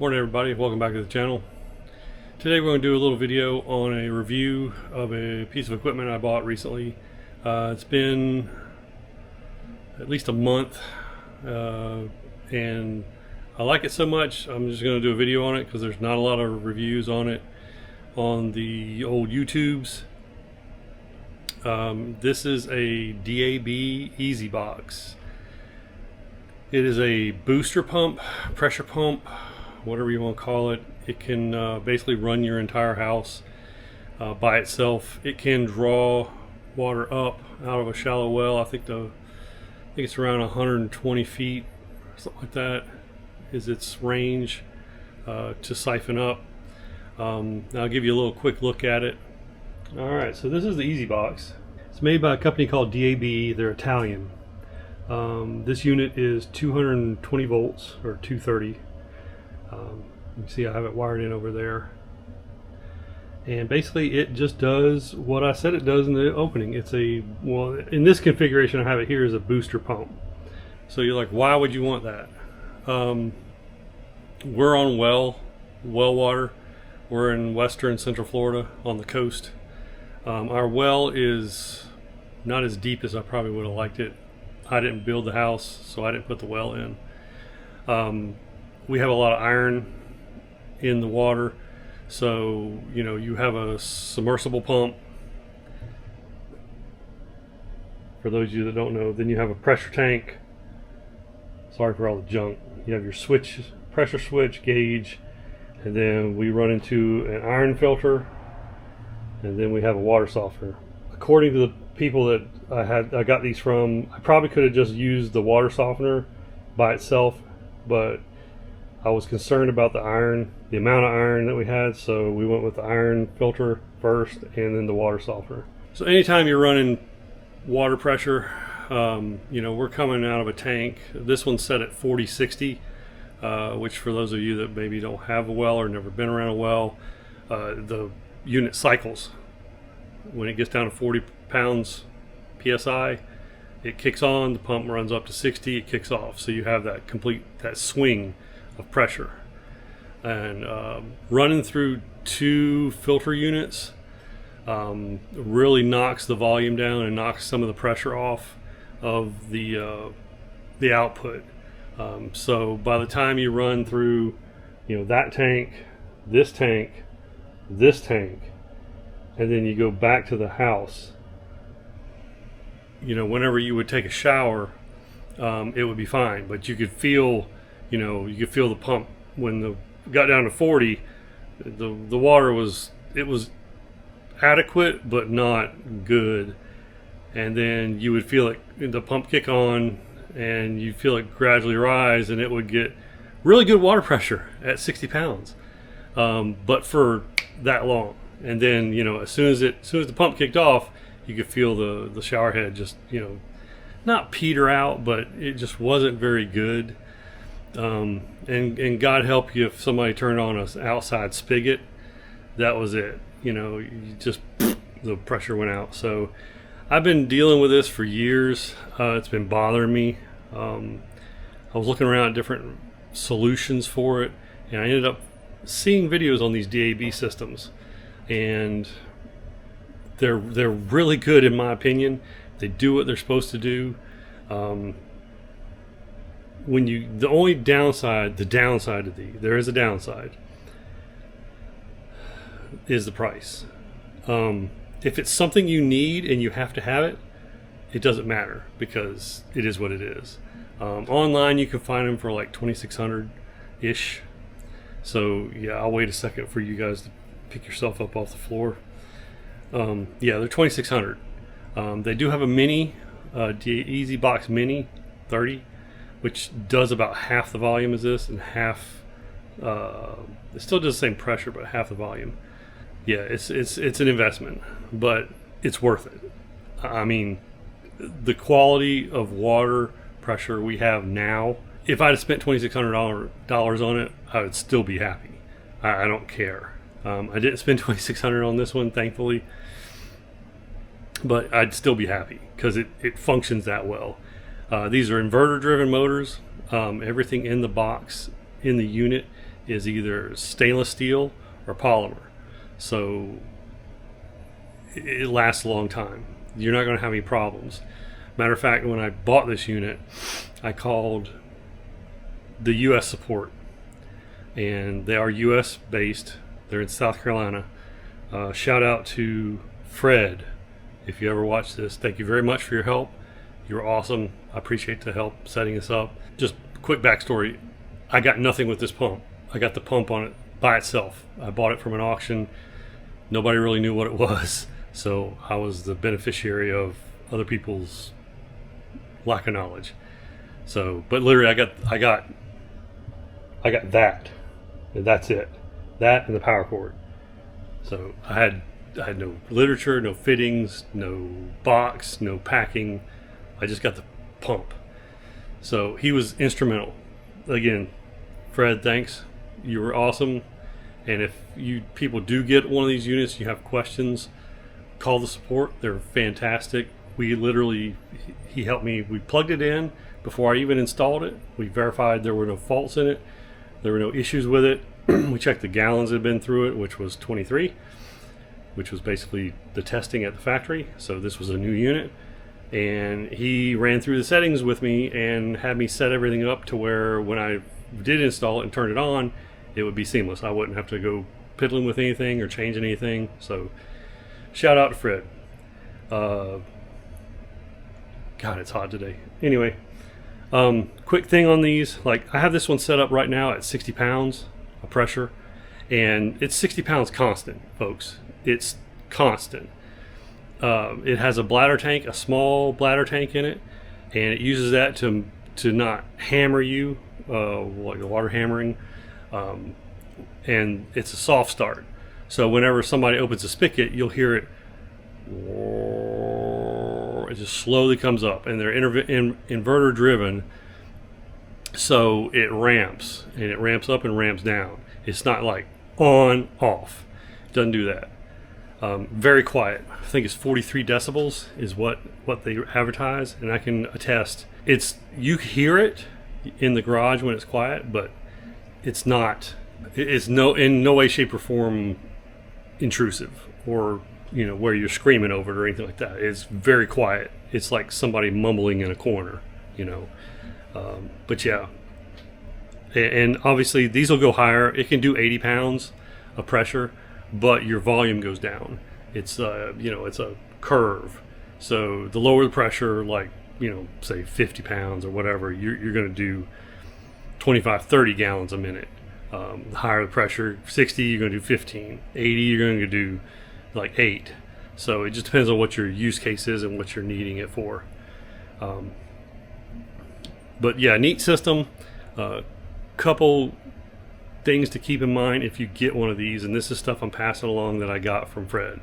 Morning everybody, welcome back to the channel. Today we're going to do a little video on a review of a piece of equipment I bought recently. It's been at least a month and I like it so much I'm just going to do a video on it because there's not a lot of reviews on it on the old YouTubes. This is a DAB eSYBOX. It is a booster pump, pressure pump, whatever you want to call it. It can basically run your entire house by itself. It can draw water up out of a shallow well. I think it's around 120 feet, something like that, is its range to siphon up. I'll give you a little quick look at it. All right, so this is the eSYBOX. It's made by a company called DAB. They're Italian. This unit is 220 volts or 230. You can see I have it wired in over there, and basically it just does what I said it does in the opening. It's well, in this configuration I have it here as a booster pump. So you're like, why would you want that? We're on well water. We're in western central Florida on the coast. Our well is not as deep as I probably would have liked it. I didn't build the house, so I didn't put the well in. We have a lot of iron in the water, so you have a submersible pump. For those of you that don't know, then you have a pressure tank. Sorry for all the junk. You have your pressure switch, gauge, and then we run into an iron filter, and then we have a water softener. According to the people that I got these from, I probably could have just used the water softener by itself, but I was concerned about the amount of iron that we had, so we went with the iron filter first and then the water softener. So anytime you're running water pressure, we're coming out of a tank. This one's set at 40-60, which for those of you that maybe don't have a well or never been around a well, the unit cycles. When it gets down to 40 pounds PSI, it kicks on, the pump runs up to 60, it kicks off. So you have that swing of pressure. And running through 2 filter units really knocks the volume down and knocks some of the pressure off of the output. So by the time you run through that tank, this tank, and then you go back to the house, whenever you would take a shower, it would be fine, but you could feel the pump when it got down to 40. The water was adequate but not good, and then you would feel the pump kick on and you feel it gradually rise, and it would get really good water pressure at 60 pounds, but for that long. And then as soon as the pump kicked off, you could feel the shower head just not peter out, but it just wasn't very good. And God help you if somebody turned on an outside spigot. That was it. The pressure went out. So I've been dealing with this for years. It's been bothering me. I was looking around at different solutions for it, and I ended up seeing videos on these DAB systems, and they're really good in my opinion. They do what they're supposed to do. The only downside, there is a downside, is the price. If it's something you need and you have to have it, it doesn't matter because it is what it is. Online you can find them for like $2,600-ish. So yeah, I'll wait a second for you guys to pick yourself up off the floor. Yeah, they're $2,600. They do have a mini, eSYBOX Mini 30, which does about half the volume as this, and half. It still does the same pressure, but half the volume. Yeah, it's an investment, but it's worth it. I mean, the quality of water pressure we have now. If I'd have spent $2,600 on it, I would still be happy. I don't care. I didn't spend $2,600 on this one, thankfully, but I'd still be happy because it functions that well. These are inverter driven motors. Everything in the box, in the unit, is either stainless steel or polymer. So it lasts a long time. You're not going to have any problems. Matter of fact, when I bought this unit, I called the US support, and they are US based. They're in South Carolina. Shout out to Fred. If you ever watch this, thank you very much for your help. You're awesome. I appreciate the help setting this up. Just quick backstory. I got nothing with this pump. I got the pump on it by itself. I bought it from an auction. Nobody really knew what it was. So I was the beneficiary of other people's lack of knowledge. So, but literally I got that. And that's it. That and the power cord. So I had no literature, no fittings, no box, no packing. I just got the pump. So he was instrumental. Again, Fred, thanks. You were awesome. And if you people do get one of these units, you have questions, call the support. They're fantastic. He helped me. We plugged it in before I even installed it. We verified there were no faults in it. There were no issues with it. We checked the gallons that had been through it, which was 23, which was basically the testing at the factory. So this was a new unit. And he ran through the settings with me and had me set everything up to where when I did install it and turn it on, it would be seamless. I wouldn't have to go piddling with anything or changing anything. So shout out to Fred. God, it's hot today. Anyway, quick thing on these. Like, I have this one set up right now at 60 pounds of pressure, and it's 60 pounds constant, folks. It's constant. It has a bladder tank, a small bladder tank in it, and it uses that to not hammer you, like water hammering. And it's a soft start. So whenever somebody opens a spigot, you'll hear it. It just slowly comes up, and they're inverter driven. So it ramps, and it ramps up and ramps down. It's not like on, off. It doesn't do that. Very quiet. I think it's 43 decibels is what they advertise, and I can attest. You hear it in the garage when it's quiet, but it's not. It's in no way, shape, or form intrusive, or where you're screaming over it or anything like that. It's very quiet. It's like somebody mumbling in a corner, But yeah, and obviously these will go higher. It can do 80 pounds of pressure, but your volume goes down. It's it's a curve. So the lower the pressure, like say 50 pounds or whatever, you're going to do 25-30 gallons a minute. The higher the pressure, 60, you're going to do 15. 80, you're going to do like 8. So it just depends on what your use case is and what you're needing it for. But yeah, neat system. Couple things to keep in mind if you get one of these, and this is stuff I'm passing along that I got from Fred.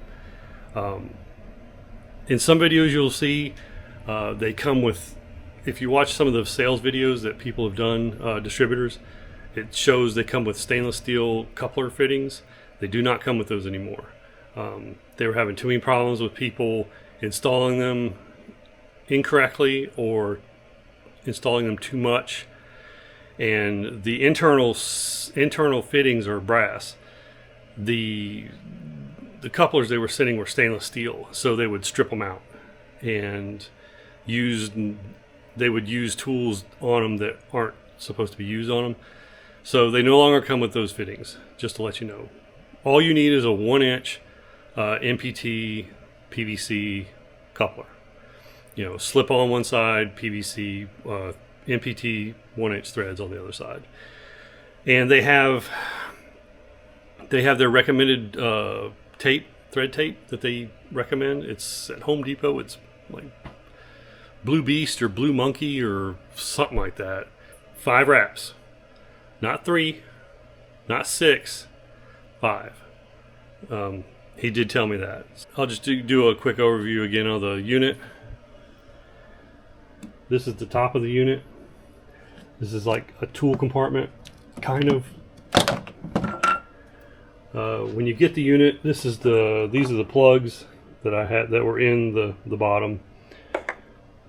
In some videos you'll see they come with, if you watch some of the sales videos that people have done, distributors, it shows they come with stainless steel coupler fittings. They do not come with those anymore. They were having too many problems with people installing them incorrectly or installing them too much. And the internal fittings are brass. The couplers they were sending were stainless steel, so they would strip them out and they would use tools on them that aren't supposed to be used on them. So they no longer come with those fittings, just to let you know. All you need is a 1-inch MPT PVC coupler. Slip on one side, PVC, MPT 1-inch threads on the other side. And they have their recommended thread tape that they recommend. It's at Home Depot. It's like Blue Beast or Blue Monkey or something like that. 5 wraps. Not 3, not 6, 5. He did tell me that. I'll just do a quick overview again of the unit. This is the top of the unit. This is like a tool compartment, kind of. When you get the unit, these are the plugs that I had that were in the bottom.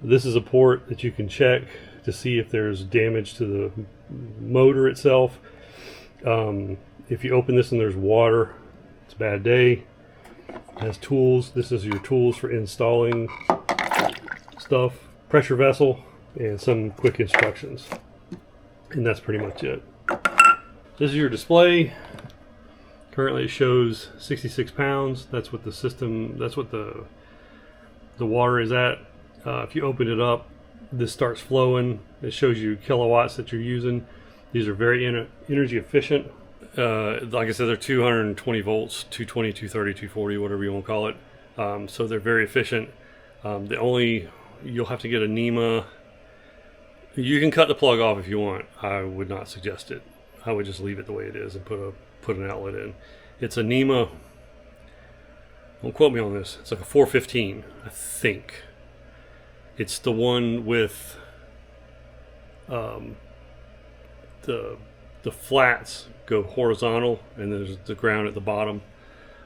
This is a port that you can check to see if there's damage to the motor itself. If you open this and there's water, it's a bad day. It has tools. This is your tools for installing stuff. Pressure vessel and some quick instructions. And that's pretty much it. This is your display. Currently it shows 66 pounds. That's what the system, that's what the water is at. If you open it up, this starts flowing. It shows you kilowatts that you're using. These are very energy efficient. Like I said, they're 220 volts, 220, 230, 240, whatever you want to call it. So they're very efficient. You'll have to get a NEMA. You can cut the plug off if you want. I would not suggest it. I would just leave it the way it is and put an outlet in. It's a NEMA. Don't quote me on this. It's like a 415, I think. It's the one with the flats go horizontal and there's the ground at the bottom.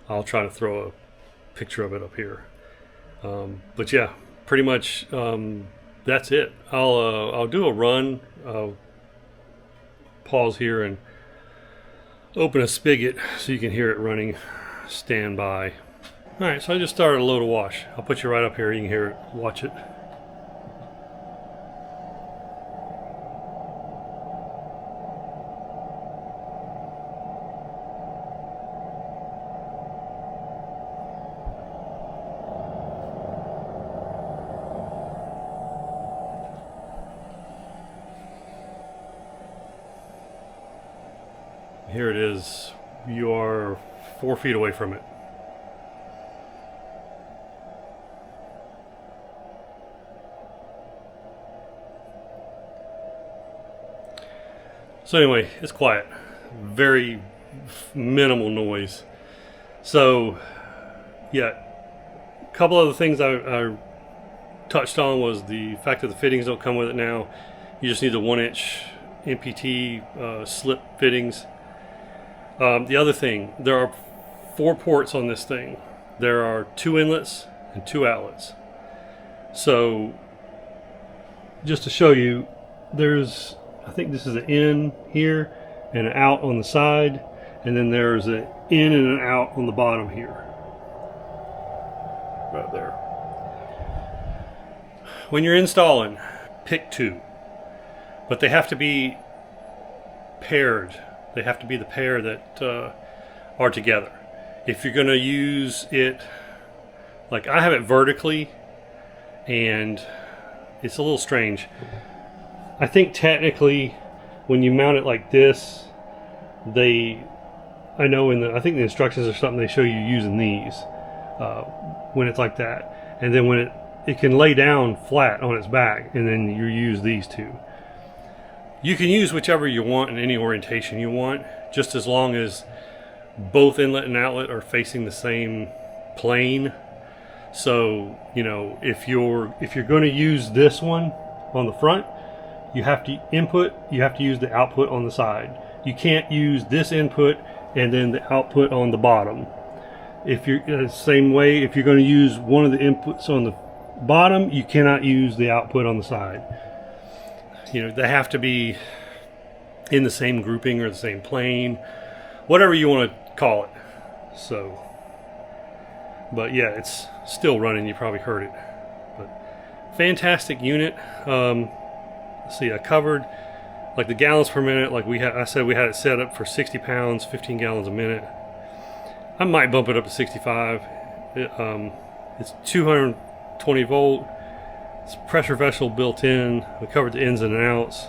I'll try to throw a picture of it up here. But yeah, pretty much that's it. I'll do a run. I'll pause here and open a spigot so you can hear it running. Stand by. Alright, so I just started a load of wash. I'll put you right up here, you can hear it, watch it. Here it is. You are 4 feet away from it. So anyway, it's quiet. Very minimal noise. So yeah, a couple other things I touched on was the fact that the fittings don't come with it now. You just need the 1-inch MPT slip fittings. The other thing, there are 4 ports on this thing. There are 2 inlets and 2 outlets. So just to show you, there's, I think this is an in here and an out on the side, and then there's an in and an out on the bottom here. Right there. When you're installing, pick 2. But they have to be paired. They have to be the pair that are together. If you're going to use it, like I have it vertically, and it's a little strange. I think technically, when you mount it like this, I know I think the instructions or something, they show you using these when it's like that, and then when it can lay down flat on its back, and then you use these 2. You can use whichever you want in any orientation you want, just as long as both inlet and outlet are facing the same plane. So, you know, if you're going to use this one on the front, you have to use the output on the side. You can't use this input and then the output on the bottom. If you're same way, if you're going to use one of the inputs on the bottom, you cannot use the output on the side. You know, they have to be in the same grouping or the same plane, whatever you want to call it. So, but yeah, it's still running. You probably heard it. But fantastic unit. Let's see, I covered like the gallons per minute. Like I said we had it set up for 60 pounds, 15 gallons a minute. I might bump it up to 65. It's 220 volt. It's pressure vessel built in. We covered the ins and outs.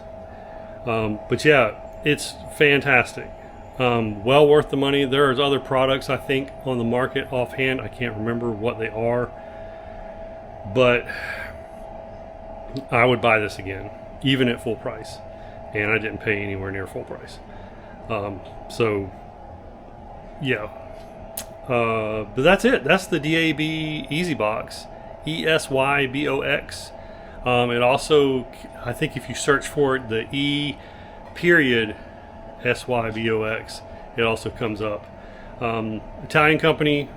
But yeah, it's fantastic. Well worth the money. There's other products I think on the market offhand. I can't remember what they are. But I would buy this again, even at full price. And I didn't pay anywhere near full price. So yeah. But that's it. That's the DAB eSYBOX. eSYBOX. It also, I think if you search for it, the E period SYBOX, it also comes up. Italian company,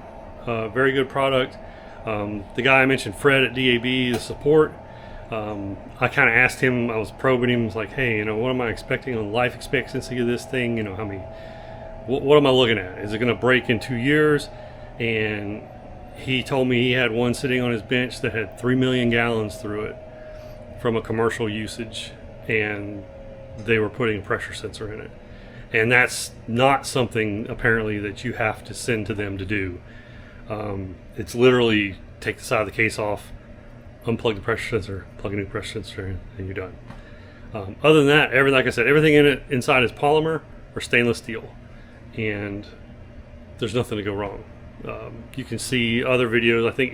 very good product. The guy I mentioned, Fred at DAB, the support, I kind of asked him, I was probing him, was like, hey, what am I expecting on life expectancy of this thing? How many, what am I looking at? Is it going to break in 2 years? And he told me he had one sitting on his bench that had 3 million gallons through it from a commercial usage, and they were putting a pressure sensor in it. And that's not something apparently that you have to send to them to do. It's literally take the side of the case off, unplug the pressure sensor, plug a new pressure sensor in, and you're done. Other than that, like I said, everything in it inside is polymer or stainless steel, and there's nothing to go wrong. You can see other videos. I think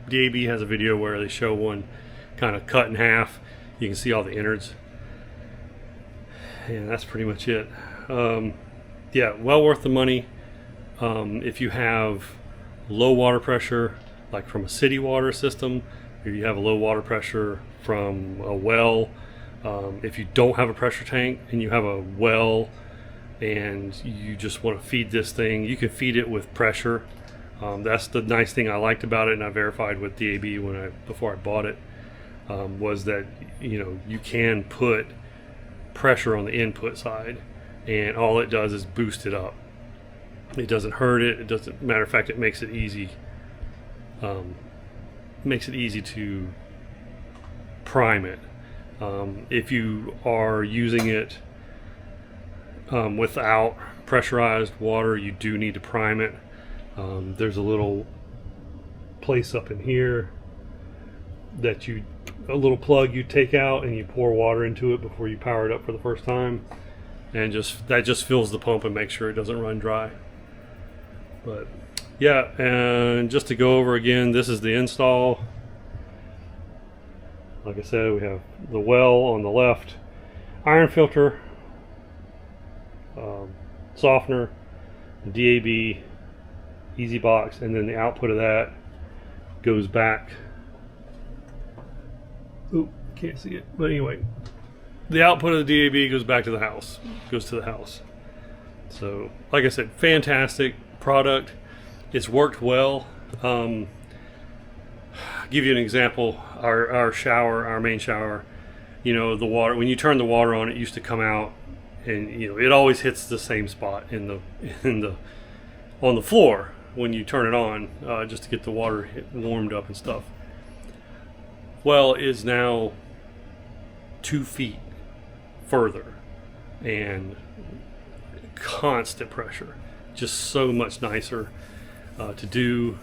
DAB has a video where they show one kind of cut in half. You can see all the innards, and that's pretty much it. Yeah, well worth the money. If you have low water pressure, like from a city water system, or you have a low water pressure from a well, if you don't have a pressure tank and you have a well and you just want to feed this thing, you can feed it with pressure. That's the nice thing I liked about it, and I verified with DAB before I bought it, was that you can put pressure on the input side, and all it does is boost it up. It doesn't hurt it. It doesn't. Matter of fact, it makes it easy. Makes it easy to prime it. If you are using it without pressurized water, you do need to prime it. There's a little place up in here that a little plug you take out, and you pour water into it before you power it up for the first time, and that just fills the pump and makes sure it doesn't run dry. But yeah, and just to go over again, this is the install. Like I said, we have the well on the left, iron filter, softener, DAB, eSYBOX, and then the output of that goes back. Oop, can't see it, but anyway, the output of the DAB goes back to the house, So, like I said, fantastic product. It's worked well. I'll give you an example. Our shower, our main shower, the water, when you turn the water on, it used to come out, and it always hits the same spot on the floor when you turn it on, just to get the water warmed up and stuff. Well, is now 2 feet further, and constant pressure, just so much nicer to do.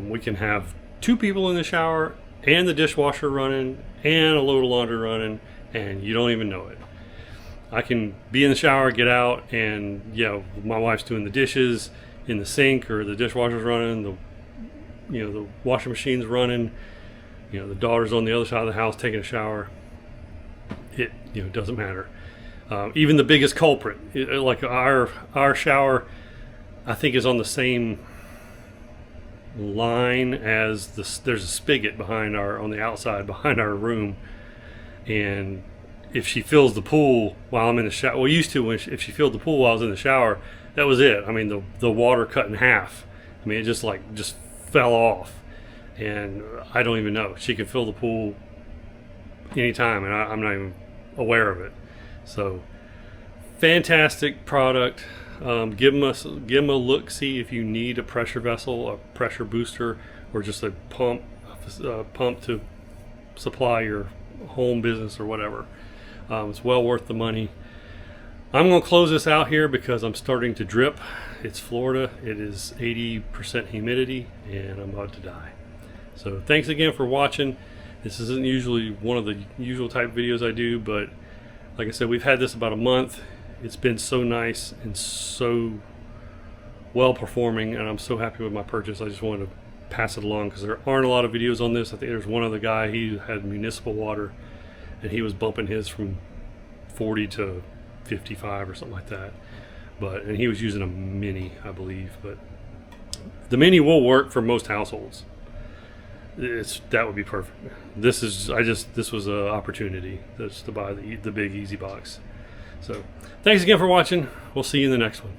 We can have 2 people in the shower and the dishwasher running and a load of laundry running, and you don't even know it. I can be in the shower, get out, and my wife's doing the dishes in the sink, or the dishwasher's running, the washing machine's running, the daughter's on the other side of the house taking a shower. It doesn't matter. Even the biggest culprit, like our shower, I think is on the same line as there's a spigot on the outside behind our room, and if she fills the pool while I'm in the shower, well, used to, if she filled the pool while I was in the shower, that was it. I mean, the water cut in half. I mean, it just fell off, and I don't even know. She can fill the pool anytime, and I'm not even aware of it. So, fantastic product. Give them a look. See if you need a pressure vessel, a pressure booster, or just a pump to supply your home business or whatever. It's well worth the money. I'm going to close this out here because I'm starting to drip. It's Florida. It is 80% humidity, and I'm about to die. So thanks again for watching. This isn't usually one of the usual type videos I do, but like I said, we've had this about a month. It's been so nice and so well performing, and I'm so happy with my purchase. I just wanted to pass it along because there aren't a lot of videos on this. I think there's one other guy, he had municipal water, and he was bumping his from 40 to 55 or something like that. And he was using a mini, I believe. But the mini will work for most households. That would be perfect. This was an opportunity just to buy the big eSYBOX. So thanks again for watching. We'll see you in the next one.